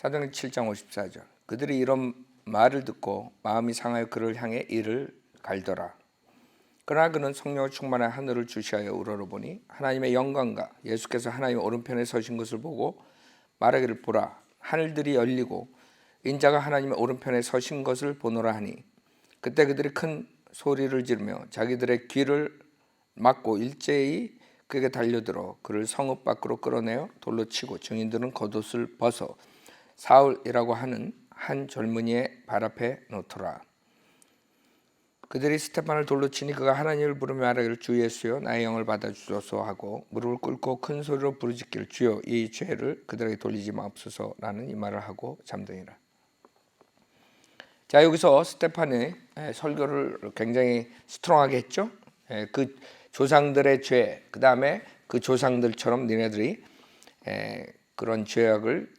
사도행전 7장 54절. 그들이 이런 말을 듣고 마음이 상하여 그를 향해 이를 갈더라. 그러나 그는 성령을 충만한 하늘을 주시하여 우러러보니 하나님의 영광과 예수께서 하나님 오른편에 서신 것을 보고 말하기를 보라, 하늘들이 열리고 인자가 하나님의 오른편에 서신 것을 보노라 하니, 그때 그들이 큰 소리를 지르며 자기들의 귀를 막고 일제히 그에게 달려들어 그를 성읍 밖으로 끌어내어 돌로 치고 증인들은 겉옷을 벗어 사울이라고 하는 한 젊은이의 발 앞에 놓더라. 그들이 스테판을 돌로 치니 그가 하나님을 부르며 말하기를 주 예수여 나의 영을 받아주소서 하고 무릎을 꿇고 큰 소리로 부르짖기를 주여 이 죄를 그들에게 돌리지 마옵소서라는 이 말을 하고 잠드니라. 자, 여기서 스테판의 설교를 굉장히 스트롱하게 했죠. 그 조상들의 죄, 그 다음에 그 조상들처럼 니네들이 그런 죄악을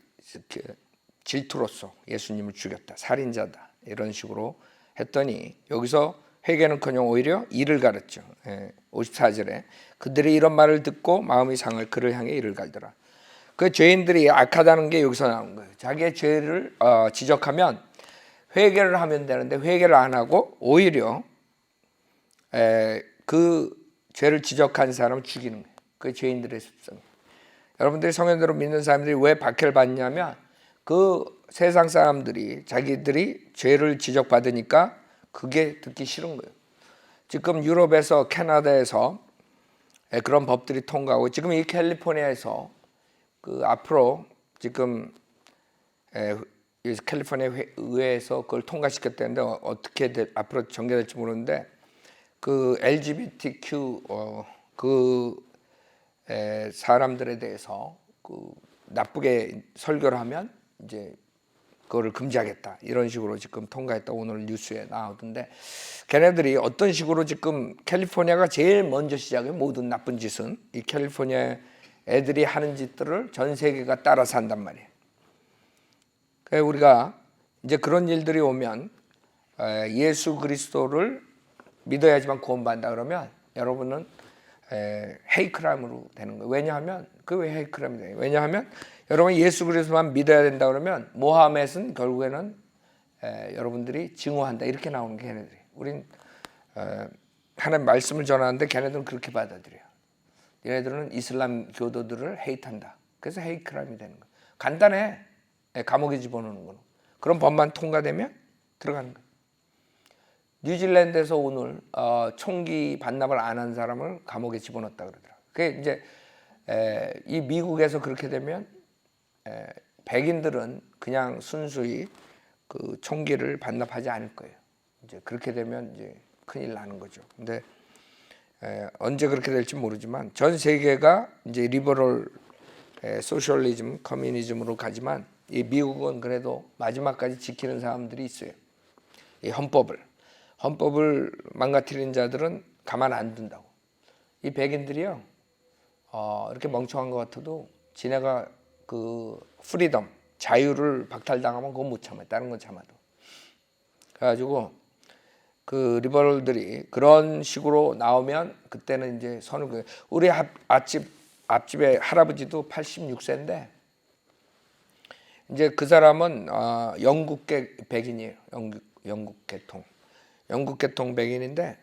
질투로서 예수님을 죽였다, 살인자다, 이런 식으로 했더니 여기서 회개는커녕 오히려 이를 갈았죠. 54절에 그들이 이런 말을 듣고 마음이 상을 그를 향해 이를 갈더라. 그 죄인들이 악하다는 게 여기서 나오는 거예요. 자기의 죄를 지적하면 회개를 하면 되는데 회개를 안 하고 오히려 그 죄를 지적한 사람을 죽이는 거예요. 그게 죄인들의 습성이에요. 여러분들이 성현대로 믿는 사람들이 왜 박해를 받냐면 그 세상 사람들이 자기들이 죄를 지적받으니까 그게 듣기 싫은 거예요. 지금 유럽에서 캐나다에서 그런 법들이 통과하고 지금 이 캘리포니아에서 그 앞으로 지금 캘리포니아 의회에서 그걸 통과시켰다는데 어떻게 앞으로 전개될지 모르는데 그 LGBTQ 사람들에 대해서 그 나쁘게 설교를 하면 이제 그거를 금지하겠다, 이런 식으로 지금 통과했다, 오늘 뉴스에 나오던데, 걔네들이 어떤 식으로 지금 캘리포니아가 제일 먼저 시작해 모든 나쁜 짓은 이 캘리포니아 애들이 하는 짓들을 전 세계가 따라서 한단 말이에요. 그래서 우리가 이제 그런 일들이 오면 예수 그리스도를 믿어야지만 구원받는다 그러면 여러분은 헤이크라임으로 되는 거예요. 왜냐하면 그왜 헤이크라임이 돼요? 왜냐하면 여러분 예수 그리스도만 믿어야 된다 그러면 모하멧은 결국에는 여러분들이 증오한다, 이렇게 나오는 게 걔네들이. 우린 하나님 말씀을 전하는데 걔네들은 그렇게 받아들여요. 얘네들은 이슬람 교도들을 헤이트한다. 그래서 헤이크라임이 되는 거예요. 간단해. 감옥에 집어넣는 거는. 그런 법만 통과되면 들어가는 거예요. 뉴질랜드에서 오늘 총기 반납을 안 한 사람을 감옥에 집어넣었다 그러더라고요. 그게 이제 이 미국에서 그렇게 되면 백인들은 그냥 순수히 그 총기를 반납하지 않을 거예요. 이제 그렇게 되면 이제 큰일 나는 거죠. 근데 언제 그렇게 될지 모르지만 전 세계가 이제 리버럴 소셜리즘, 커뮤니즘으로 가지만 이 미국은 그래도 마지막까지 지키는 사람들이 있어요. 이 헌법을 망가뜨리는 자들은 가만 안 둔다고. 이 백인들이요, 이렇게 멍청한 것 같아도 지네가 그 프리덤, 자유를 박탈당하면 그건 못 참아요. 다른 건 참아도. 그래가지고 그 리버럴들이 그런 식으로 나오면 그때는 이제 선을, 우리 앞집의 할아버지도 86세인데 이제 그 사람은 영국계 백인이에요. 영국 계통 백인인데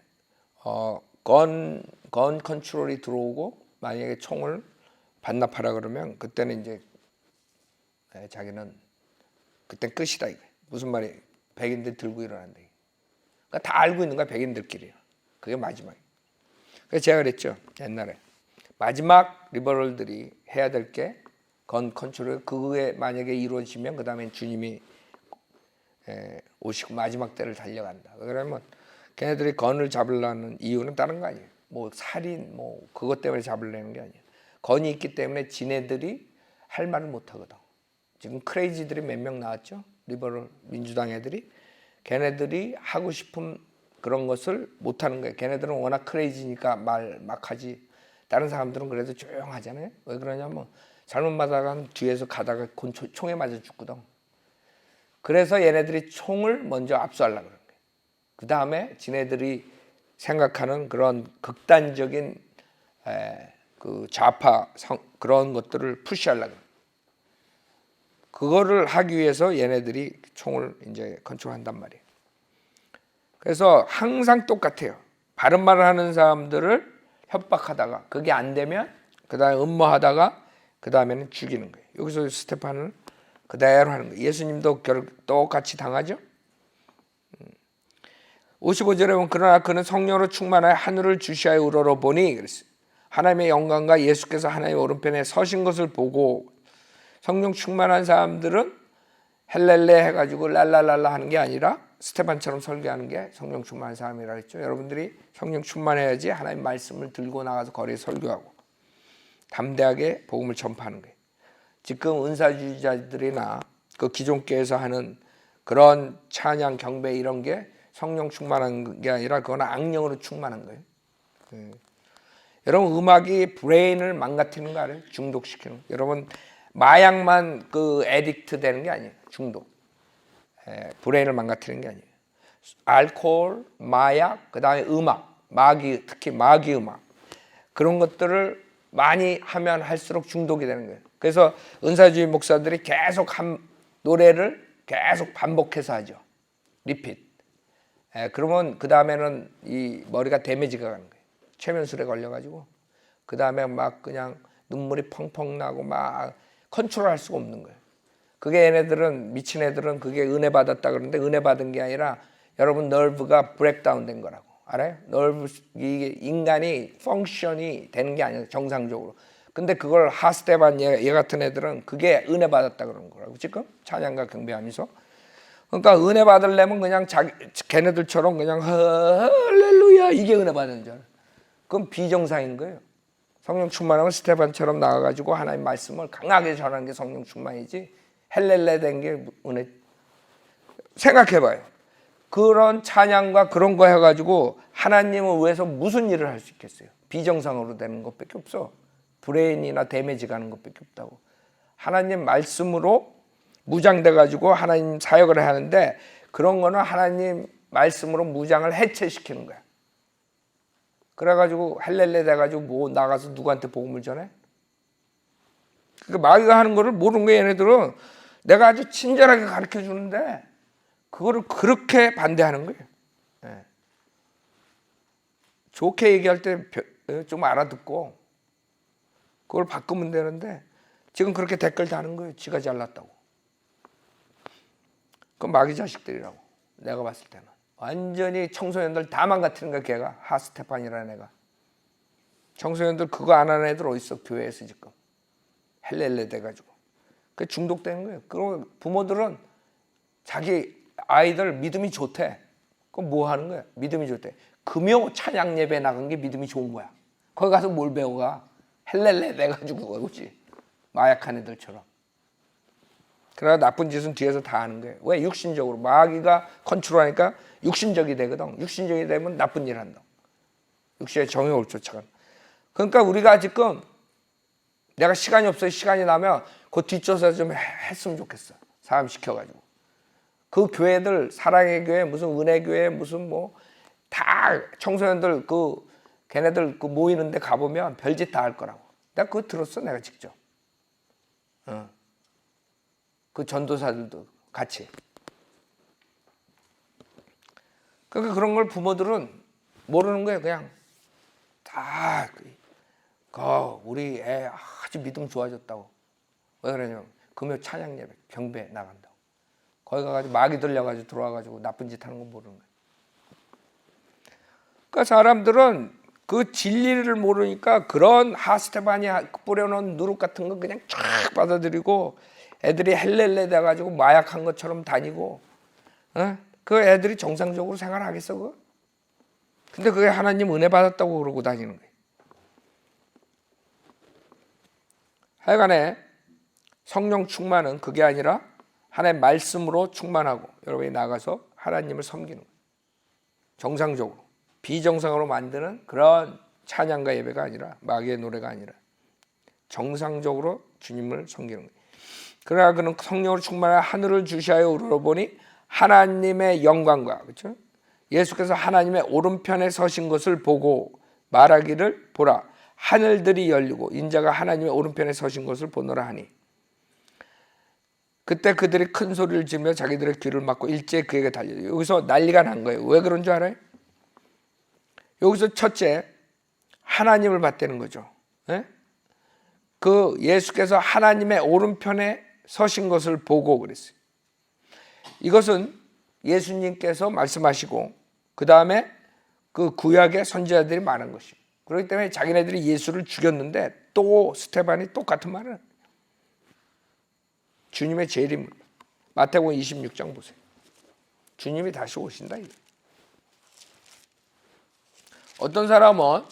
건 컨트롤이 들어오고 만약에 총을 반납하라 그러면 그때는 이제 자기는 그때 끝이다 이거. 무슨 말이? 백인들 들고 일어난다. 그러니까 다 알고 있는 거야, 백인들끼리. 그게 마지막. 그래서 제가 그랬죠, 옛날에 마지막 리버럴들이 해야 될 게 건 컨트롤. 그게 만약에 이루어지면 그 다음에 주님이 오시고 마지막 때를 달려간다. 그러면 걔네들이 건을 잡으려는 이유는 다른 거 아니에요. 뭐 살인, 뭐 그것 때문에 잡으려는 게 아니에요. 건이 있기 때문에 지네들이 할 말을 못 하거든. 지금 크레이지들이 몇 명 나왔죠? 리버럴 민주당 애들이. 걔네들이 하고 싶은 그런 것을 못 하는 거예요. 걔네들은 워낙 크레이지니까 말 막 하지. 다른 사람들은 그래도 조용하잖아요. 왜 그러냐면 잘못마다가 뒤에서 가다가 총에 맞아 죽거든. 그래서 얘네들이 총을 먼저 압수하려고 그런 거예요. 그 다음에 지네들이 생각하는 그런 극단적인 그 좌파 그런 것들을 푸시하려고. 그거를 하기 위해서 얘네들이 총을 이제 컨트롤한단 말이에요. 그래서 항상 똑같아요. 바른 말을 하는 사람들을 협박하다가 그게 안 되면 그 다음에 음모하다가 그 다음에는 죽이는 거예요. 여기서 스테판을 그대로 하는 거예요. 예수님도 똑같이 당하죠. 55절에 보면 그러나 그는 성령으로 충만하여 하늘을 주시하여 우러러보니 그랬어요. 하나님의 영광과 예수께서 하나님의 오른편에 서신 것을 보고. 성령 충만한 사람들은 헬렐레 해가지고 랄랄랄라 하는 게 아니라 스테반처럼 설교하는 게 성령 충만한 사람이라고 했죠. 여러분들이 성령 충만해야지 하나님 말씀을 들고 나가서 거리에 설교하고 담대하게 복음을 전파하는 거예요. 지금 은사주의자들이나 그 기존교에서 하는 그런 찬양 경배 이런 게 성령 충만한 게 아니라 그거는 악령으로 충만한 거예요. 여러분 음악이 브레인을 망가뜨리는 거 알아요? 중독시키는 거. 여러분 마약만 그 에딕트 되는 게 아니에요. 중독. 브레인을 망가뜨리는 게 아니에요. 알코올, 마약, 그 다음에 음악, 마귀, 특히 마귀 음악 그런 것들을 많이 하면 할수록 중독이 되는 거예요. 그래서 은사주의 목사들이 계속 한 노래를 계속 반복해서 하죠. 리핏. 그러면 그 다음에는 이 머리가 데미지가 가는 거예요. 최면술에 걸려가지고 그 다음에 막 그냥 눈물이 펑펑 나고 막 컨트롤할 수가 없는 거예요. 그게 얘네들은 미친 애들은 그게 은혜 받았다 그러는데 은혜 받은 게 아니라 여러분 너브가 브레이크다운 된 거라고 알아요? 너브 이게 인간이 펑션이 되는 게 아니에요. 정상적으로. 근데 그걸 하스테반 얘 같은 애들은 그게 은혜 받았다 그러는 거라고 지금 찬양과 경배하면서. 그러니까 은혜 받으려면 그냥 걔네들처럼 그냥 할렐루야 이게 은혜 받는 줄 알아요. 그건 비정상인 거예요. 성령 충만하면 스테반처럼 나와가지고 하나님 말씀을 강하게 전하는 게 성령 충만이지 헬렐레 된 게 은혜. 생각해봐요. 그런 찬양과 그런 거 해가지고 하나님을 위해서 무슨 일을 할 수 있겠어요? 비정상으로 되는 것밖에 없어. 브레인이나 데미지 가는 것밖에 없다고. 하나님 말씀으로 무장돼가지고 하나님 사역을 하는데 그런 거는 하나님 말씀으로 무장을 해체시키는 거야. 그래가지고 헬렐레 돼가지고 뭐 나가서 누구한테 복음을 전해? 그러니까 마귀가 하는 거를 모르는 거야. 얘네들은 내가 아주 친절하게 가르쳐 주는데 그거를 그렇게 반대하는 거예요. 네. 좋게 얘기할 때 좀 알아듣고 그걸 바꾸면 되는데 지금 그렇게 댓글 다는 거예요. 지가 잘났다고. 그건 마귀 자식들이라고 내가 봤을 때는. 완전히 청소년들 다 망가뜨린 거야. 걔가 하스테판이라는 애가. 청소년들 그거 안 하는 애들 어딨어 교회에서 지금. 헬렐레 돼가지고 그 중독되는 거예요. 그리고 부모들은 자기 아이들 믿음이 좋대. 그럼 뭐 하는 거야? 믿음이 좋대. 금요 찬양 예배 나간 게 믿음이 좋은 거야. 거기 가서 뭘 배워가? 헬렐레 돼가지고 그거지. 마약한 애들처럼. 그러나 나쁜 짓은 뒤에서 다 하는 거예요. 왜? 육신적으로. 마귀가 컨트롤하니까 육신적이 되거든. 육신적이 되면 나쁜 일 한다. 육신의 정욕을 쫓아가는. 그러니까 우리가 지금 내가 시간이 없어요. 시간이 나면 그 뒷조사 좀 했으면 좋겠어. 사람 시켜가지고. 그 교회들 사랑의 교회 무슨 은혜 교회 무슨 뭐 다 청소년들 그 걔네들 그 모이는데 가보면 별짓 다 할 거라고. 내가 그거 들었어. 내가 직접. 그 전도사들도 같이. 그러니까 그런 걸 부모들은 모르는 거예요. 그냥 다 우리 애 아주 믿음 좋아졌다고. 왜 그러냐면 금요 찬양 예배 경배 나간다고. 거기 가가지고 마귀 들려가지고 들어와가지고 나쁜 짓 하는 거 모르는 거예요. 그러니까 사람들은 그 진리를 모르니까 그런 하스테반이 뿌려놓은 누룩 같은 거 그냥 쫙 받아들이고 애들이 헬렐레 돼가지고 마약한 것처럼 다니고 그 애들이 정상적으로 생활하겠어 그거? 근데 그게 하나님 은혜 받았다고 그러고 다니는 거예요. 하여간에 성령 충만은 그게 아니라 하나님의 말씀으로 충만하고 여러분이 나가서 하나님을 섬기는 거예요. 정상적으로. 비정상으로 만드는 그런 찬양과 예배가 아니라 마귀의 노래가 아니라 정상적으로 주님을 섬기는 거예요. 그러나 그는 성령으로 충만한 하늘을 주시하여 우러러보니 하나님의 영광과 그렇죠? 예수께서 하나님의 오른편에 서신 것을 보고 말하기를 보라 하늘들이 열리고 인자가 하나님의 오른편에 서신 것을 보노라 하니 그때 그들이 큰 소리를 지르며 자기들의 귀를 막고 일제히 그에게 달려요. 여기서 난리가 난 거예요. 왜 그런 줄 알아요? 여기서 첫째, 하나님을 받대는 거죠. 예? 그 예수께서 하나님의 오른편에 서신 것을 보고 그랬어요. 이것은 예수님께서 말씀하시고 그 다음에 그 구약의 선지자들이 말한 것이고, 그렇기 때문에 자기네들이 예수를 죽였는데 또 스테반이 똑같은 말을, 주님의 재림, 마태복음 26장 보세요. 주님이 다시 오신다. 어떤 사람은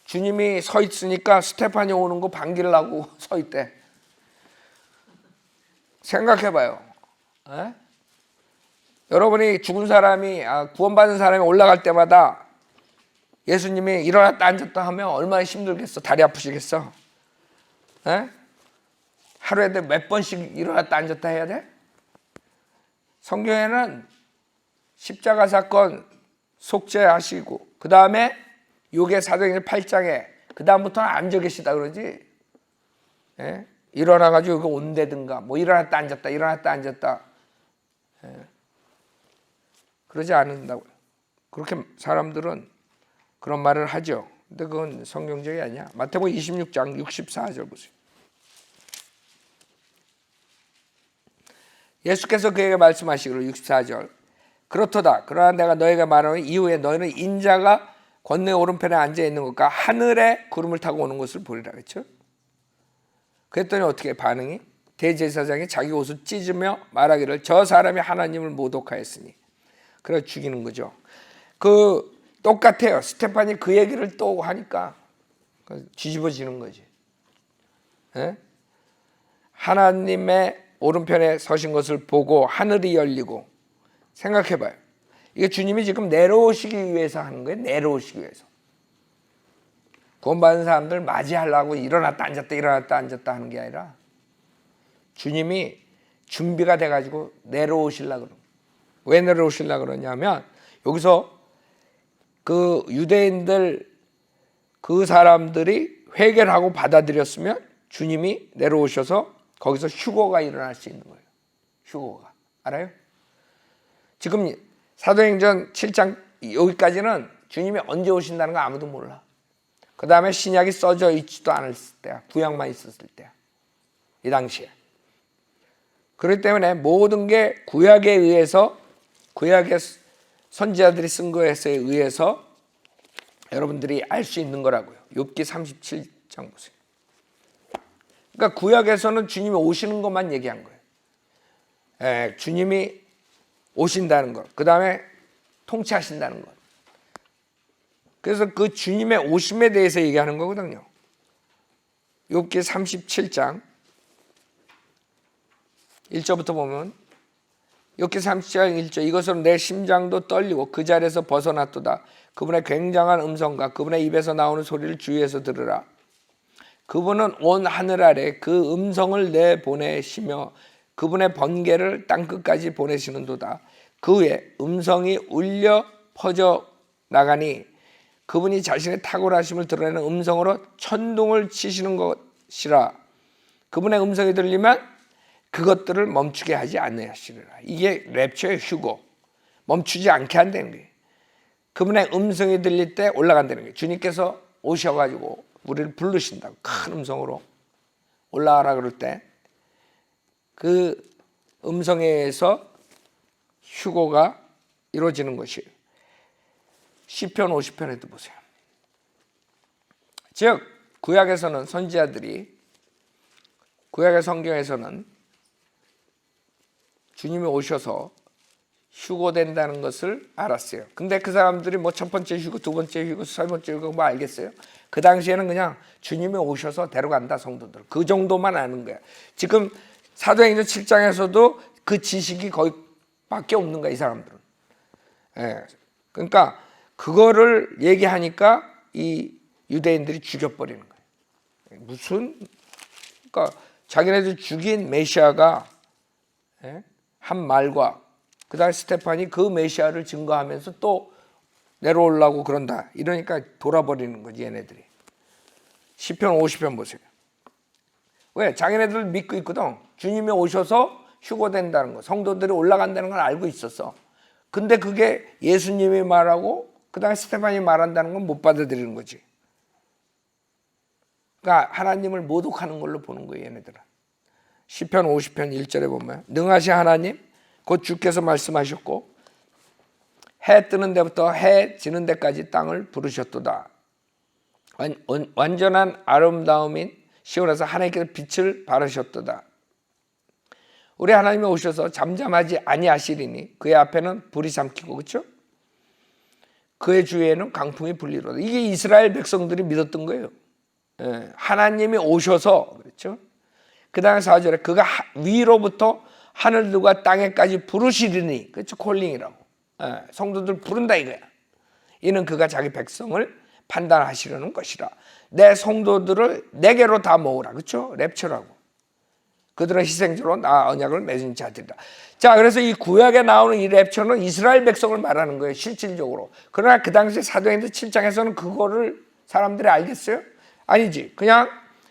주님이 서 있으니까 스테판이 오는 거 방기를 하고 서 있대. 생각해봐요. 에? 여러분이 죽은 사람이, 구원받은 사람이 올라갈 때마다 예수님이 일어났다 앉았다 하면 얼마나 힘들겠어. 다리 아프시겠어. 에? 하루에 몇 번씩 일어났다 앉았다 해야 돼? 성경에는 십자가 사건 속죄하시고 그 다음에 요게 사도행전 8장에 그 다음부터는 앉아 계시다 그러지. 예? 일어나가지고 이거 온대든가 뭐 일어났다 앉았다 일어났다 앉았다, 예. 그러지 않는다고요. 그렇게 사람들은 그런 말을 하죠. 근데 그건 성경적이 아니야. 마태복음 26장 64절 보세요. 예수께서 그에게 말씀하시기를 64절 그렇도다. 그러나 내가 너에게 말하노니 이후에 너희는 인자가 권능의 오른편에 앉아 있는 것과 하늘에 구름을 타고 오는 것을 보리라. 그렇죠? 그랬더니 어떻게 반응이? 대제사장이 자기 옷을 찢으며 말하기를 저 사람이 하나님을 모독하였으니. 그래 죽이는 거죠. 그 똑같아요. 스테판이 그 얘기를 또 하니까 뒤집어지는 거지. 예? 하나님의 오른편에 서신 것을 보고 하늘이 열리고, 생각해봐요. 이게 주님이 지금 내려오시기 위해서 하는 거예요. 내려오시기 위해서. 구원받은 사람들 맞이하려고 일어났다 앉았다 일어났다 앉았다 하는 게 아니라 주님이 준비가 돼가지고 내려오시려고 그러는. 왜 내려오시려고 그러냐면 여기서 그 유대인들 그 사람들이 회개를 하고 받아들였으면 주님이 내려오셔서 거기서 휴거가 일어날 수 있는 거예요. 휴거가. 알아요? 지금 사도행전 7장 여기까지는 주님이 언제 오신다는 거 아무도 몰라. 그 다음에 신약이 써져 있지도 않을 때야. 구약만 있었을 때야. 이 당시에. 그렇기 때문에 모든 게 구약에 의해서, 구약의 선지자들이 쓴 것에 의해서 여러분들이 알 수 있는 거라고요. 욥기 37장 보세요. 그러니까 구약에서는 주님이 오시는 것만 얘기한 거예요. 주님이 오신다는 것, 그 다음에 통치하신다는 것. 그래서 그 주님의 오심에 대해서 얘기하는 거거든요. 욥기 37장 1절부터 보면 욥기 37장 1절 이것으로 내 심장도 떨리고 그 자리에서 벗어났도다. 그분의 굉장한 음성과 그분의 입에서 나오는 소리를 주위에서 들으라. 그분은 온 하늘 아래 그 음성을 내보내시며 그분의 번개를 땅끝까지 보내시는도다. 그 후에 음성이 울려 퍼져 나가니 그분이 자신의 탁월하심을 드러내는 음성으로 천둥을 치시는 것이라. 그분의 음성이 들리면 그것들을 멈추게 하지 않으시리라. 이게 랩처의 휴거. 멈추지 않게 한다는 거예요. 그분의 음성이 들릴 때 올라간다는 거예요. 주님께서 오셔가지고 우리를 부르신다고 큰 음성으로 올라가라 그럴 때 그 음성에 의해서 휴거가 이루어지는 것이에요. 시편 50편에도 보세요. 즉 구약에서는 선지자들이, 구약의 성경에서는 주님이 오셔서 휴거된다는 것을 알았어요. 근데 그 사람들이 뭐 첫 번째 휴거, 두 번째 휴거, 세 번째 휴거 뭐 알겠어요? 그 당시에는 그냥 주님이 오셔서 데려간다 성도들. 그 정도만 아는 거야. 지금 사도행전 7장에서도 그 지식이 거의 밖에 없는 거야, 이 사람들은. 예. 그러니까 그거를 얘기하니까 이 유대인들이 죽여버리는 거예요. 무슨, 그러니까 자기네들 죽인 메시아가, 예? 한 말과 그 다음에 스테판이 그 메시아를 증거하면서 또 내려오려고 그런다. 이러니까 돌아버리는 거지, 얘네들이. 시편 50편 보세요. 왜? 자기네들 믿고 있거든. 주님이 오셔서 휴거된다는 거, 성도들이 올라간다는 걸 알고 있었어. 근데 그게 예수님이 말하고 그 다음에 스테반이 말한다는 건 못 받아들이는 거지. 그러니까 하나님을 모독하는 걸로 보는 거예요, 얘네들은. 시편 50편 1절에 보면 능하신 하나님 곧 주께서 말씀하셨고 해 뜨는 데부터 해 지는 데까지 땅을 부르셨도다. 완전한 아름다움인 시온에서 하나님께서 빛을 바르셨도다. 우리 하나님이 오셔서 잠잠하지 아니하시리니 그의 앞에는 불이 삼키고, 그렇죠? 그의 주위에는 강풍이 불리로다. 이게 이스라엘 백성들이 믿었던 거예요. 하나님이 오셔서, 그렇죠? 그 다음에 4절에 그가 위로부터 하늘들과 땅에까지 부르시리니, 그렇죠? 콜링이라고. 성도들 부른다 이거야. 이는 그가 자기 백성을 판단하시려는 것이라. 내 성도들을 내게로 다 모으라, 그렇죠? 랩처라고. 그들은 희생제로 나 언약을 맺은 자들이다. 자, 그래서 이 구약에 나오는 이 랩처는 이스라엘 백성을 말하는 거예요, 실질적으로. 그러나 그 당시 사도행전 7장에서는 그거를 사람들이 알겠어요? 아니지. 그냥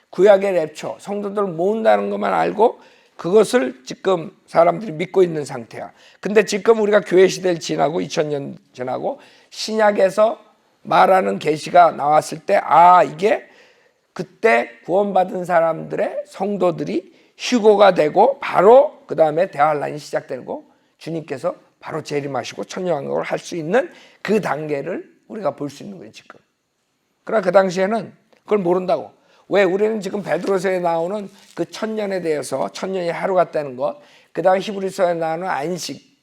구약의 랩처, 성도들을 모은다는 것만 알고 그것을 지금 사람들이 믿고 있는 상태야. 근데 지금 우리가 교회 시대를 지나고 2000년 지나고 신약에서 말하는 계시가 나왔을 때, 아, 이게 그때 구원받은 사람들의 성도들이 휴거가 되고 바로 그 다음에 대환란이 시작되고 주님께서 바로 재림하시고 천년왕국을 할 수 있는 그 단계를 우리가 볼 수 있는 거예요, 지금. 그러나 그 당시에는 그걸 모른다고. 왜? 우리는 지금 베드로서에 나오는 그 천년에 대해서, 천년이 하루 같다는 것, 그 다음에 히브리서에 나오는 안식,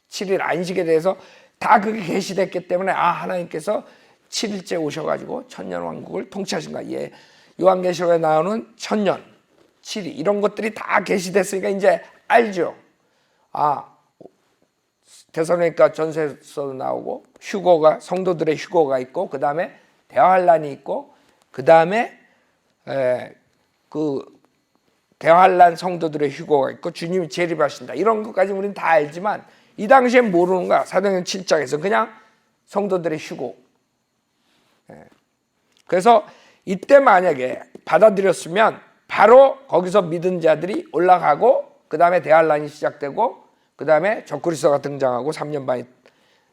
7일 안식에 대해서 다 그게 계시됐기 때문에, 아, 하나님께서 7일째 오셔가지고 천년왕국을 통치하신 거야. 예. 요한계시록에 나오는 천년, 7일 이런 것들이 다 계시됐으니까 이제 알죠. 아, 데살로니가 전서에서 나오고 휴거가, 성도들의 휴거가 있고, 그 다음에 대환란이 있고, 그 다음에 그 대환란 성도들의 휴거가 있고 주님이 재림하신다. 이런 것까지 우리는 다 알지만 이 당시엔 모르는 거야. 사도행전 7장에서 그냥 성도들의 휴거. 그래서 이때 만약에 받아들였으면 바로 거기서 믿은 자들이 올라가고 그 다음에 대환란이 시작되고 그 다음에 적그리스도가 등장하고 3년 반이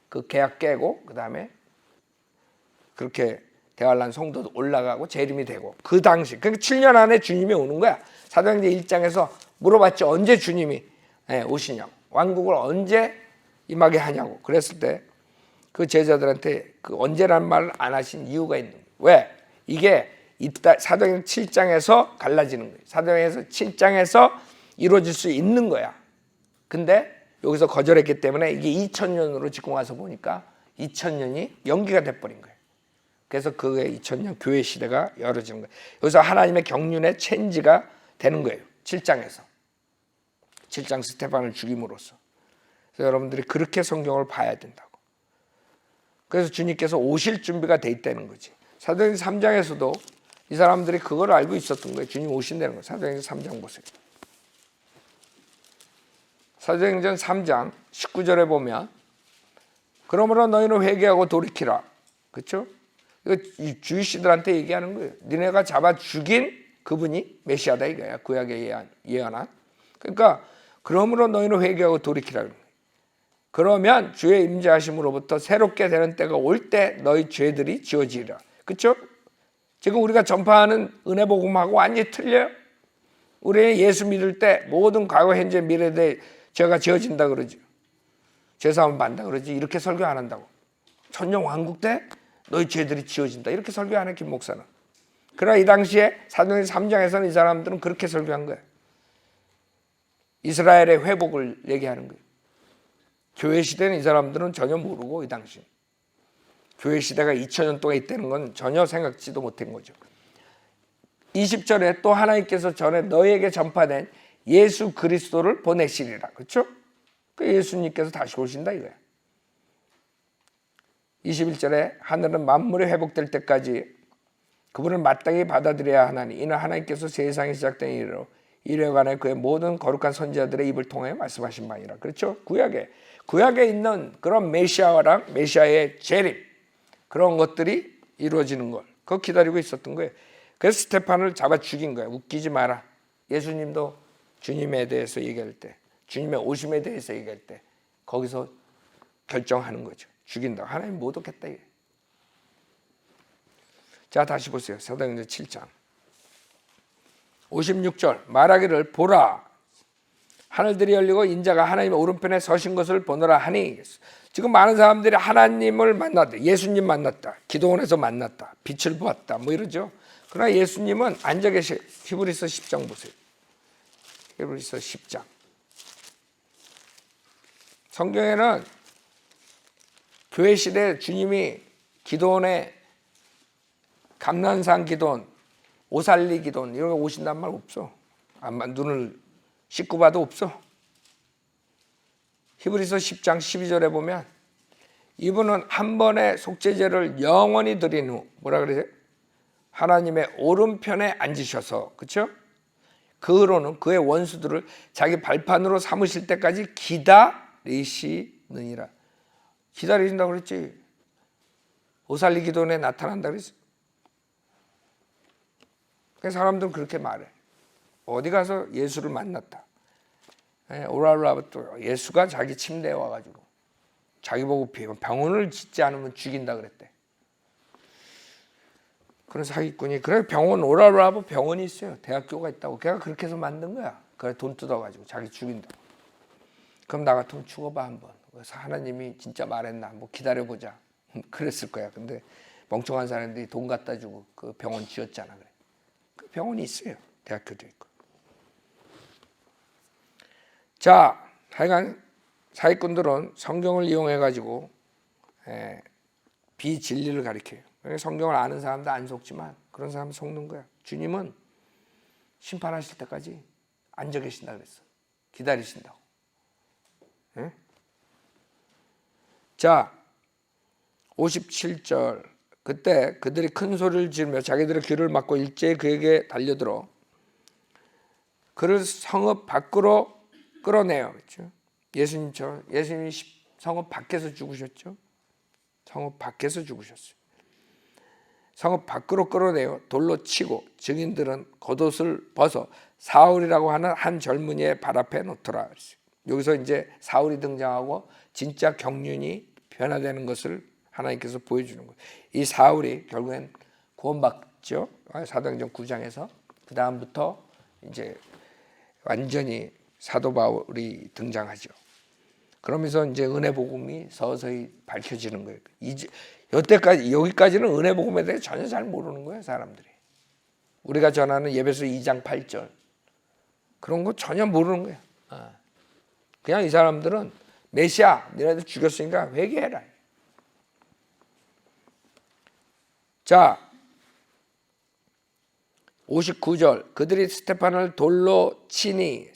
그 계약 깨고 그 다음에 그렇게 대환란 성도도 올라가고 재림이 되고 그 당시, 그러니까 7년 안에 주님이 오는 거야. 사도행전 1장에서 물어봤죠. 언제 주님이 오시냐고, 왕국을 언제 임하게 하냐고. 그랬을 때 그 제자들한테 그 언제라는 말을 안 하신 이유가 있는 거예요. 왜? 이게 이따 사도행전 7장에서 갈라지는 거예요. 사도행전 7장에서 이루어질 수 있는 거야. 근데 여기서 거절했기 때문에 이게 2000년으로 지금 와서 보니까 2000년이 연기가 돼버린 거예요. 그래서 그게 2000년 교회 시대가 열어지는 거예요. 여기서 하나님의 경륜의 체인지가 되는 거예요. 7장에서. 7장 스테반을 죽임으로써. 그래서 여러분들이 그렇게 성경을 봐야 된다고. 그래서 주님께서 오실 준비가 돼 있다는 거지. 사도행전 3장에서도 이 사람들이 그걸 알고 있었던 거예요. 주님 오신다는 거예요. 사도행전 3장 보세요. 사도행전 3장 19절에 보면 그러므로 너희는 회개하고 돌이키라. 그렇죠? 이거 주이시들한테 얘기하는 거예요. 니네가 잡아 죽인 그분이 메시아다 이거야. 구약에 예언한. 그러니까 그러므로 너희는 회개하고 돌이키라. 그러면 주의 임재하심으로부터 새롭게 되는 때가 올 때 너희 죄들이 지워지리라. 그렇죠? 지금 우리가 전파하는 은혜 복음하고 완전히 틀려요. 우리 예수 믿을 때 모든 과거, 현재, 미래에 대해 죄가 지워진다 그러죠. 죄사함을 받는다 그러지. 이렇게 설교 안 한다고. 천년 왕국 때 너희 죄들이 지워진다. 이렇게 설교 안 해, 김 목사는. 그러나 이 당시에 사도행전 3장에서는 이 사람들은 그렇게 설교한 거예요. 이스라엘의 회복을 얘기하는 거예요. 교회 시대는 이 사람들은 전혀 모르고 이 당시. 교회 시대가 2000년 동안 있다는 건 전혀 생각지도 못한 거죠. 20절에 또 하나님께서 전에 너희에게 전파된 예수 그리스도를 보내시리라. 그렇죠? 그 예수님께서 다시 오신다 이거야. 21절에 하늘은 만물이 회복될 때까지 그분을 마땅히 받아들여야 하나니 이는 하나님께서 세상이 시작된 이래로 이래간에 그의 모든 거룩한 선지자들의 입을 통해 말씀하신 바니라. 그렇죠? 구약에 있는 그런 메시아랑 메시아의 재림 그런 것들이 이루어지는 걸 그거 기다리고 있었던 거예요. 그래서 스테판을 잡아 죽인 거예요. 웃기지 마라. 예수님도 주님에 대해서 얘기할 때 주님의 오심에 대해서 얘기할 때 거기서 결정하는 거죠. 죽인다. 하나님 못 얻겠다. 자, 다시 보세요. 사도행전 7장 56절 말하기를 보라 하늘들이 열리고 인자가 하나님의 오른편에 서신 것을 보노라 하니. 지금 많은 사람들이 하나님을 만났다. 예수님 만났다. 기도원에서 만났다. 빛을 보았다. 뭐 이러죠. 그러나 예수님은 앉아 계셔. 히브리서 10장 보세요. 히브리서 10장. 성경에는 교회 시대에 주님이 기도원에 감난산 기도원, 오살리 기도원 이런 거 오신단 말 없어. 눈을 씻고 봐도 없어. 히브리서 10장 12절에 보면 이분은 한 번의 속죄제를 영원히 드린 후 뭐라 그러세요? 하나님의 오른편에 앉으셔서, 그렇죠? 그 후로는 그의 원수들을 자기 발판으로 삼으실 때까지 기다리시느니라. 기다리신다고 그랬지. 오살리 기도원에 나타난다 그랬어. 사람들은 그렇게 말해. 어디 가서 예수를 만났다. 오랄라부터 예수가 자기 침대에 와가지고 자기 보고 병원을 짓지 않으면 죽인다 그랬대. 그런 사기꾼이 그래 병원 오랄라고 병원이 있어요. 대학교가 있다고. 걔가 그렇게 해서 만든 거야. 그래 돈 뜯어가지고 자기 죽인다. 그럼 나 같으면 죽어봐 한번. 그래서 하나님이 진짜 말했나 뭐 기다려보자. 그랬을 거야. 근데 멍청한 사람들이 돈 갖다 주고 그 병원 지었잖아. 그래. 그 병원이 있어요. 대학교도 있고. 자, 하여간 사기꾼들은 성경을 이용해가지고 비진리를 가리켜요. 성경을 아는 사람도 안 속지만 그런 사람 속는 거야. 주님은 심판하실 때까지 앉아 계신다 그랬어. 기다리신다고. 네? 자, 57절 그때 그들이 큰 소리를 지르며 자기들의 귀를 막고 일제히 그에게 달려들어 그를 성읍 밖으로 끌어내요. 그렇죠? 예수님처럼 예수님이 성읍 밖에서 죽으셨죠. 성읍 밖에서 죽으셨어요. 성읍 밖으로 끌어내요. 돌로 치고 증인들은 겉옷을 벗어 사울이라고 하는 한 젊은이의 발 앞에 놓더라. 여기서 이제 사울이 등장하고 진짜 경륜이 변화되는 것을 하나님께서 보여주는 거예요. 이 사울이 결국엔 구원받죠. 사도행전 9장에서 그 다음부터 이제 완전히 사도 바울이 등장하죠. 그러면서 이제 은혜 복음이 서서히 밝혀지는 거예요. 이제 여기까지는 은혜 복음에 대해 전혀 잘 모르는 거예요, 사람들이. 우리가 전하는 예배서 2장 8절 그런 거 전혀 모르는 거예요. 그냥 이 사람들은 메시아, 너희들 죽였으니까 회개해라. 자, 59절 그들이 스테판을 돌로 치니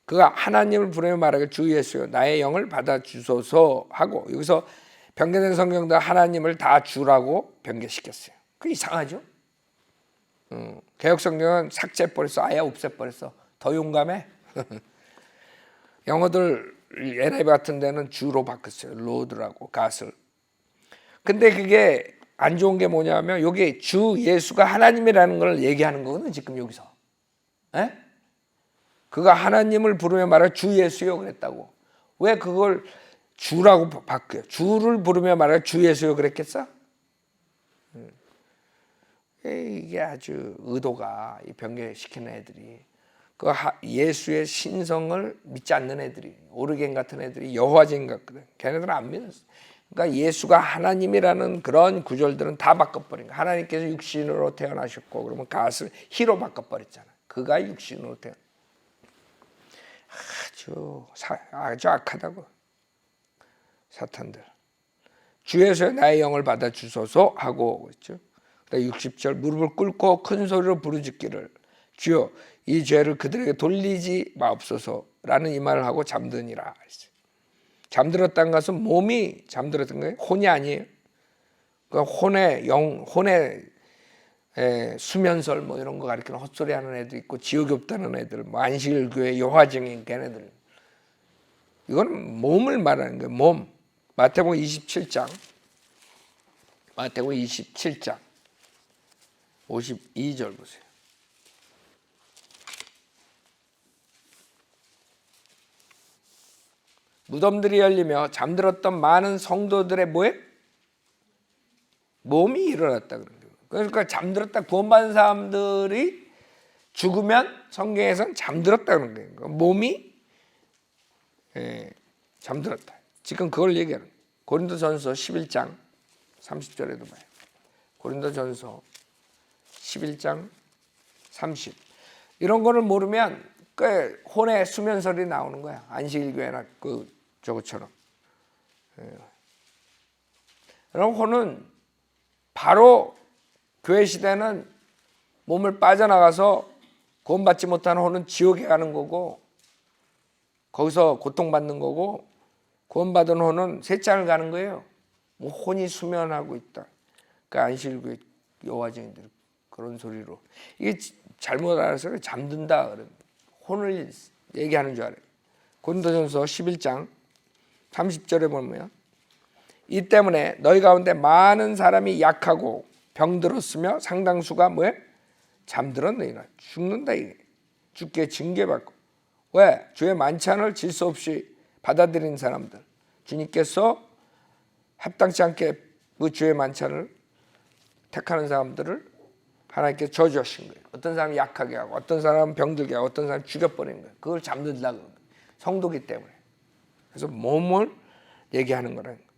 그가 하나님을 부르며 말하기를 주 예수여 나의 영을 받아주소서 하고 여기서 변개된 성경도 하나님을 다 주라고 변개시켰어요. 그 이상하죠? 개혁성경은 삭제해버렸어. 아예 없애버렸어. 더 용감해? 영어들 NIV 같은 데는 주로 바꿨어요. 로드라고 갓을. 근데 그게 안 좋은 게 뭐냐면 여기 주 예수가 하나님이라는 걸 얘기하는 거거든요. 지금 여기서. 에? 그가 하나님을 부르며 말할 주 예수요 그랬다고. 왜 그걸 주라고 바뀌어요? 주를 부르며 말할 주 예수요 그랬겠어? 이게 아주 의도가 변개시키는 애들이 그 예수의 신성을 믿지 않는 애들이 오르겐 같은 애들이 여호와쟁이 같거든. 걔네들은 안 믿었어. 그러니까 예수가 하나님이라는 그런 구절들은 다 바꿔버린 거야. 하나님께서 육신으로 태어나셨고 그러면 갓을 희로 바꿔버렸잖아. 그가 육신으로 태어나. 아주 악하다고 사탄들. 주 예수의 나의 영을 받아 주소서 하고 있죠. 60절 무릎을 꿇고 큰 소리로 부르짖기를 주여 이 죄를 그들에게 돌리지 마옵소서라는 이 말을 하고 잠드니라. 잠들었다는 것은 몸이 잠들었던 거예요. 혼이 아니에요. 그 혼의 수면설 뭐 이런 거 가리키는 헛소리하는 애도 있고 지옥이 없다는 애들, 뭐 안식일교회 여화증인 걔네들. 이건 몸을 말하는 거예요. 몸. 마태복음 27장 52절 보세요. 무덤들이 열리며 잠들었던 많은 성도들의 뭐에? 몸이 일어났다 그런 거예요. 그러니까 잠들었다 구원받은 사람들이 죽으면 성경에서는 잠들었다 그런 거예요. 그러니까 몸이 잠들었다. 지금 그걸 얘기하는 거예요. 고린도전서 11장 30절에도 봐요. 고린도전서 11장 30. 이런 거를 모르면 그 혼의 수면설이 나오는 거야. 안식일교회나 그 저것처럼. 그럼 혼은 바로 교회 시대는 몸을 빠져나가서 구원받지 못한 혼은 지옥에 가는 거고 거기서 고통받는 거고 구원받은 혼은 셋장을 가는 거예요. 뭐 혼이 수면하고 있다. 그 안식일교회 여화정인들 그런 소리로 이게 잘못 알아서 잠든다 그런 혼을 얘기하는 줄 알아요. 고린도전서 11장 30절에 보면 이 때문에 너희 가운데 많은 사람이 약하고 병들었으며 상당수가 뭐예요? 잠들었느니라. 죽는다 이게. 죽게 징계받고. 왜? 주의 만찬을 질서 없이 받아들인 사람들. 주님께서 합당치 않게 그 주의 만찬을 택하는 사람들을 하나님께 저주하신 거예요. 어떤 사람이 약하게 하고 어떤 사람은 병들게 하고 어떤 사람은 죽여버리는 거예요. 그걸 잠든다고 그런 거예요. 성도기 때문에. 그래서 몸을 얘기하는 거라는 거예요.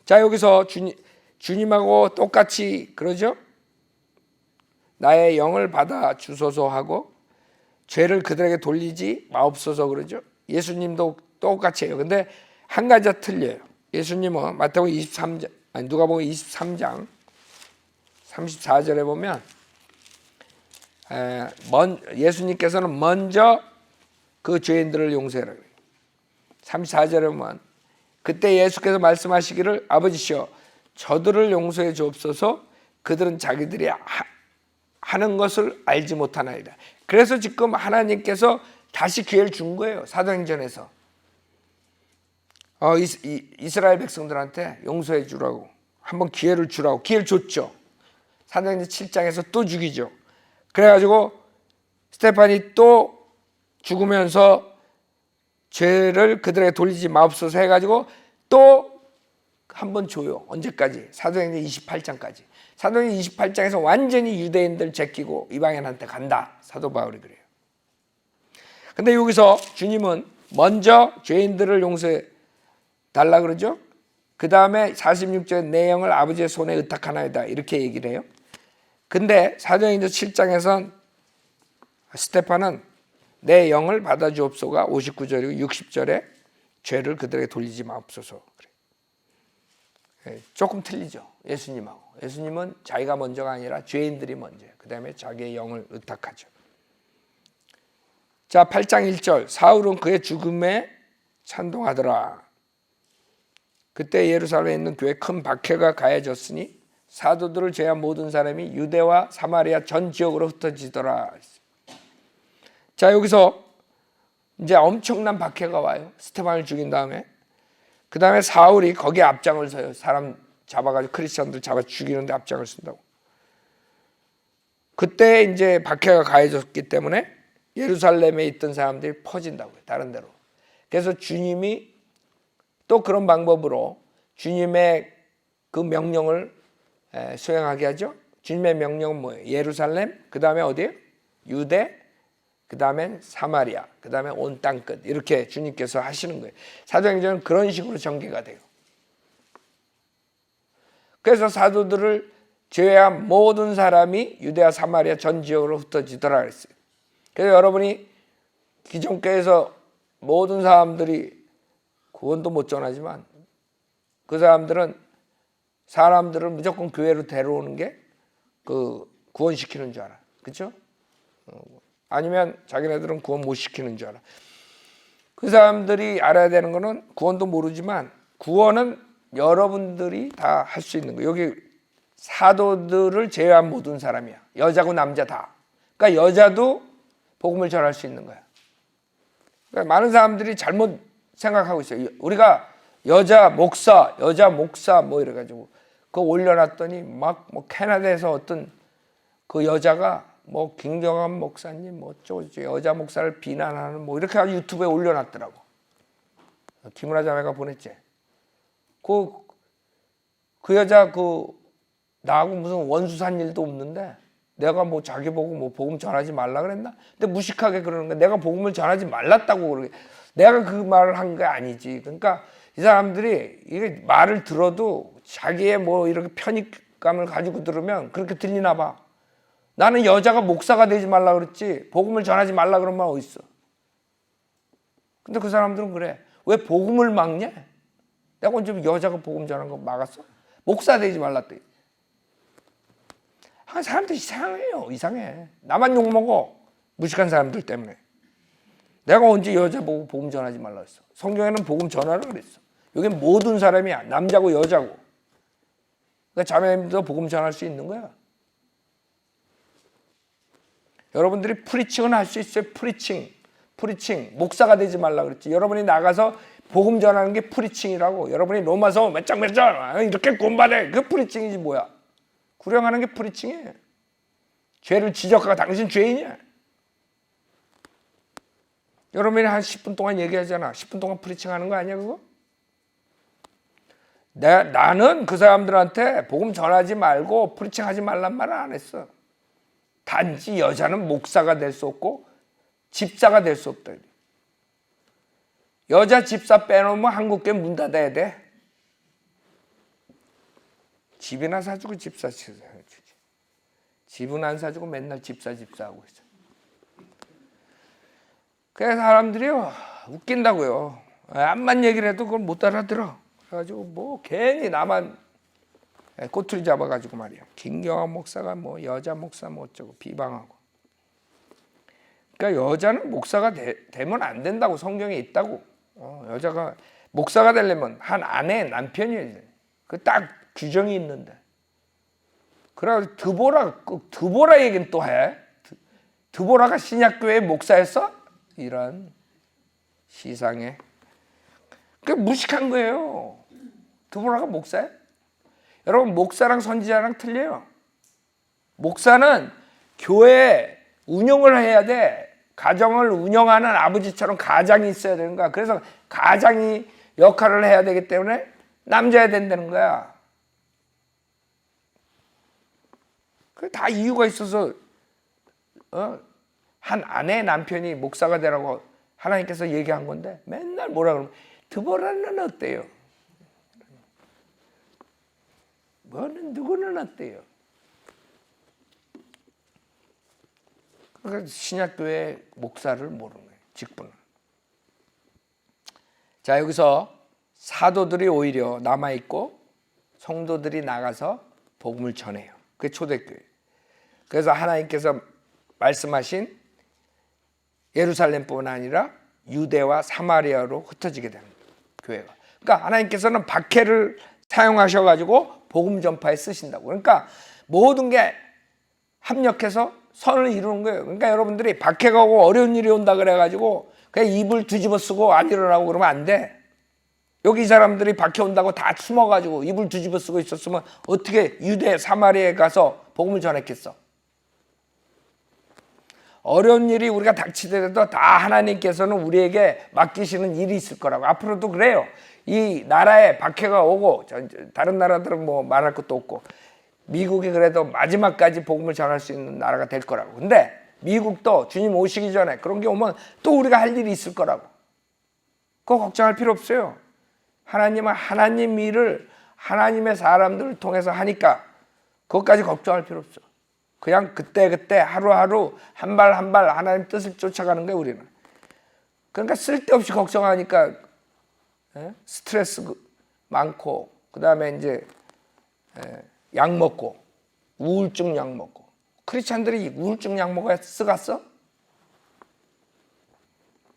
자, 여기서 주님하고 똑같이 그러죠. 나의 영을 받아 주소서 하고 죄를 그들에게 돌리지 마옵소서 그러죠. 예수님도 똑같이 해요. 근데 한 가지가 틀려요. 예수님은 마태복음 23장, 아니 누가복음 23장 34절에 보면 예수님께서는 먼저 그 죄인들을 용서해라. 34절에 보면 그때 예수께서 말씀하시기를 아버지시여 저들을 용서해 주옵소서 그들은 자기들이 하는 것을 알지 못하나이다. 그래서 지금 하나님께서 다시 기회를 준 거예요. 사도행전에서 이스라엘 백성들한테 용서해 주라고 한번 기회를 주라고 기회를 줬죠. 사도행전 7장에서 또 죽이죠. 그래가지고 스테판이 또 죽으면서 죄를 그들에게 돌리지 마옵소서 해가지고 또 한 번 줘요. 언제까지? 사도행전 28장까지. 사도행전 28장에서 완전히 유대인들 제끼고 이방인한테 간다. 사도 바울이 그래요. 근데 여기서 주님은 먼저 죄인들을 용서해 달라 그러죠. 그 다음에 46절에 내 영을 아버지의 손에 의탁하나이다 이렇게 얘기를 해요. 근데 사도행전 7장에선 스테판은 내 영을 받아주옵소가 59절이고 60절에 죄를 그들에게 돌리지 마옵소서 그래. 조금 틀리죠. 예수님하고. 예수님은 자기가 먼저가 아니라 죄인들이 먼저예요. 그 다음에 자기의 영을 의탁하죠. 자, 8장 1절 사울은 그의 죽음에 찬동하더라. 그때 예루살렘에 있는 교회에 큰 박해가 가해졌으니 사도들을 제외한 모든 사람이 유대와 사마리아 전 지역으로 흩어지더라. 자, 여기서 이제 엄청난 박해가 와요. 스테반을 죽인 다음에. 그 다음에 사울이 거기에 앞장을 서요. 사람 잡아가지고 크리스천들 잡아 죽이는데 앞장을 쓴다고. 그때 이제 박해가 가해졌기 때문에 예루살렘에 있던 사람들이 퍼진다고요. 다른 데로. 그래서 주님이 또 그런 방법으로 주님의 그 명령을 수행하게 하죠. 주님의 명령은 뭐예요? 예루살렘, 그 다음에 어디예요? 유대, 그 다음엔 사마리아, 그 다음에 온 땅끝 이렇게 주님께서 하시는 거예요. 사도행전은 그런 식으로 전개가 돼요. 그래서 사도들을 제외한 모든 사람이 유대와 사마리아 전 지역으로 흩어지더라 그랬어요. 그래서 여러분이 기존교회에서 모든 사람들이 구원도 못 전하지만 그 사람들을 무조건 교회로 데려오는 게 그 구원시키는 줄 알아. 그렇죠? 아니면 자기네들은 구원 못 시키는 줄 알아. 그 사람들이 알아야 되는 거는 구원도 모르지만 구원은 여러분들이 다 할 수 있는 거예요. 여기 사도들을 제외한 모든 사람이야. 여자고 남자 다. 그러니까 여자도 복음을 전할 수 있는 거야. 그러니까 많은 사람들이 잘못 생각하고 있어요. 우리가 여자 목사 뭐 이래가지고 그거 올려놨더니 막 뭐 캐나다에서 어떤 그 여자가 뭐 김경환 목사님 뭐 어쩌고 여자 목사를 비난하는 뭐 이렇게 유튜브에 올려놨더라고. 김은아 자매가 보냈지. 그 여자 나하고 무슨 원수 산 일도 없는데 내가 뭐 자기 보고 뭐 복음 전하지 말라 그랬나? 근데 무식하게 그러는 거야. 내가 복음을 전하지 말랐다고 그러게. 내가 그 말을 한 게 아니지. 그러니까 이 사람들이 이게 말을 들어도 자기의 뭐 이렇게 편익감을 가지고 들으면 그렇게 들리나 봐. 나는 여자가 목사가 되지 말라 그랬지 복음을 전하지 말라 그런 말 어딨어. 근데 그 사람들은 그래. 왜 복음을 막냐? 내가 언제 여자가 복음 전하는 거 막았어? 목사 되지 말랐대. 사람들 이상해요. 이상해. 나만 욕먹어. 무식한 사람들 때문에. 내가 언제 여자 보고 복음 전하지 말라 했어. 성경에는 복음 전하라 그랬어. 여긴 모든 사람이야. 남자고 여자고. 그러니까 자매님도 복음 전할 수 있는 거야. 여러분들이 프리칭은 할 수 있어요. 프리칭. 목사가 되지 말라 그랬지. 여러분이 나가서 복음 전하는 게 프리칭이라고. 여러분이 로마서 몇 장 이렇게 공부하래. 그 프리칭이지 뭐야. 구령하는 게 프리칭이에요. 죄를 지적하고 당신 죄인이야. 여러분이 한 10분 동안 얘기하잖아. 10분 동안 프리칭하는 거 아니야 그거? 나는 그 사람들한테 복음 전하지 말고 프리칭하지 말란 말을 안 했어. 단지 여자는 목사가 될 수 없고 집사가 될 수 없다. 여자 집사 빼놓으면 한국교회 문 닫아야 돼. 집이나 사주고 집사 주지. 집은 안 사주고 맨날 집사 하고 있어. 그래서 사람들이요 웃긴다고요. 암만 얘기를 해도 그걸 못 알아들어. 그래가지고 뭐 괜히 나만 꼬투리 잡아가지고 말이야. 김경환 목사가 뭐 여자 목사 뭐 어쩌고 비방하고. 그러니까 여자는 목사가 되면 안 된다고 성경에 있다고. 여자가 목사가 되려면 한 아내의 남편이어야 돼. 그 딱 규정이 있는데. 그래가지고 드보라 얘기는 또 해. 드보라가 신약교회 목사였어? 이런 시상에. 그 무식한 거예요. 드보라가 목사야? 여러분 목사랑 선지자랑 틀려요. 목사는 교회 운영을 해야 돼. 가정을 운영하는 아버지처럼 가장이 있어야 되는 거야. 그래서 가장이 역할을 해야 되기 때문에 남자야 된다는 거야. 그 다 이유가 있어서 한 아내 남편이 목사가 되라고 하나님께서 얘기한 건데 맨날 뭐라 그러면 드보라는 어때요? 뭐는 누구는 어때요? 그러니까 신약교회 목사를 모르는 거예요. 직분을. 자 여기서 사도들이 오히려 남아있고 성도들이 나가서 복음을 전해요. 그게 초대교회. 그래서 하나님께서 말씀하신 예루살렘뿐만 아니라 유대와 사마리아로 흩어지게 되는 교회가. 그러니까 하나님께서는 박해를 사용하셔가지고 복음 전파에 쓰신다고. 그러니까 모든 게 합력해서 선을 이루는 거예요. 그러니까 여러분들이 박해가 오고 어려운 일이 온다 그래가지고 그냥 입을 뒤집어 쓰고 안 일어나고 그러면 안 돼. 여기 이 사람들이 박해 온다고 다 숨어가지고 입을 뒤집어 쓰고 있었으면 어떻게 유대 사마리아에 가서 복음을 전했겠어? 어려운 일이 우리가 닥치더라도 다 하나님께서는 우리에게 맡기시는 일이 있을 거라고. 앞으로도 그래요. 이 나라에 박해가 오고 다른 나라들은 뭐 말할 것도 없고 미국이 그래도 마지막까지 복음을 전할 수 있는 나라가 될 거라고. 근데 미국도 주님 오시기 전에 그런 게 오면 또 우리가 할 일이 있을 거라고. 그거 걱정할 필요 없어요. 하나님은 하나님 일을 하나님의 사람들을 통해서 하니까 그것까지 걱정할 필요 없어. 그냥 그때 하루하루 한 발 한 발 하나님 뜻을 쫓아가는 거예요 우리는. 그러니까 쓸데없이 걱정하니까 스트레스 많고 그 다음에 이제 약 먹고 우울증 약 먹고. 크리스찬들이 우울증 약 먹어야 쓰갔어?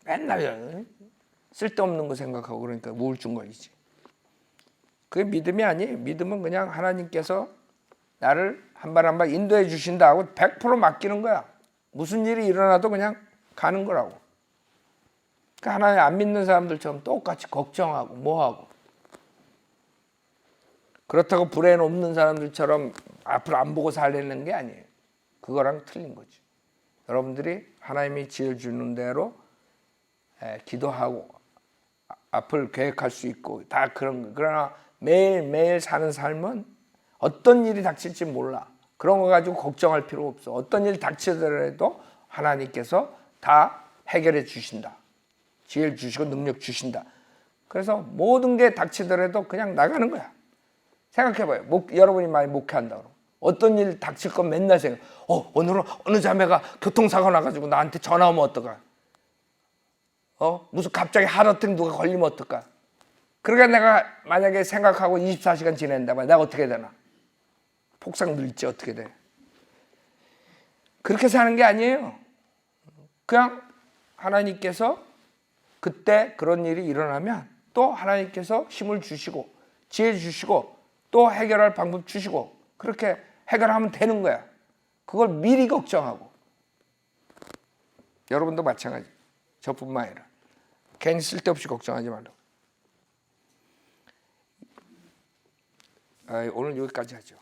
맨날 쓸데없는 거 생각하고 그러니까 우울증 걸리지. 그게 믿음이 아니에요. 믿음은 그냥 하나님께서 나를 한 발 한 발 인도해 주신다 하고 100% 맡기는 거야. 무슨 일이 일어나도 그냥 가는 거라고. 그러니까 하나님 안 믿는 사람들처럼 똑같이 걱정하고 뭐하고. 그렇다고 불행 없는 사람들처럼 앞으로 안 보고 살려는 게 아니에요. 그거랑 틀린 거지. 여러분들이 하나님이 지어주는 대로 기도하고 앞을 계획할 수 있고 다 그런 거. 그러나 매일매일 사는 삶은 어떤 일이 닥칠지 몰라. 그런 거 가지고 걱정할 필요 없어. 어떤 일이 닥치더라도 하나님께서 다 해결해 주신다. 지혜를 주시고 능력 주신다. 그래서 모든 게 닥치더라도 그냥 나가는 거야. 생각해봐요. 여러분이 많이 목회한다 그러면 어떤 일 닥칠 건 맨날 생각. 오늘은 어느 자매가 교통사고 나가지고 나한테 전화 오면 어떡하? 무슨 갑자기 하루아침에 누가 걸리면 어떡하? 그러니까 내가 만약에 생각하고 24시간 지낸다 말 내가 어떻게 되나? 폭삭 늘지 어떻게 돼? 그렇게 사는 게 아니에요. 그냥 하나님께서 그때 그런 일이 일어나면 또 하나님께서 힘을 주시고 지혜 주시고 또 해결할 방법 주시고 그렇게 해결하면 되는 거야. 그걸 미리 걱정하고. 여러분도 마찬가지. 저뿐만 아니라 괜히 쓸데없이 걱정하지 말라고. 오늘 여기까지 하죠.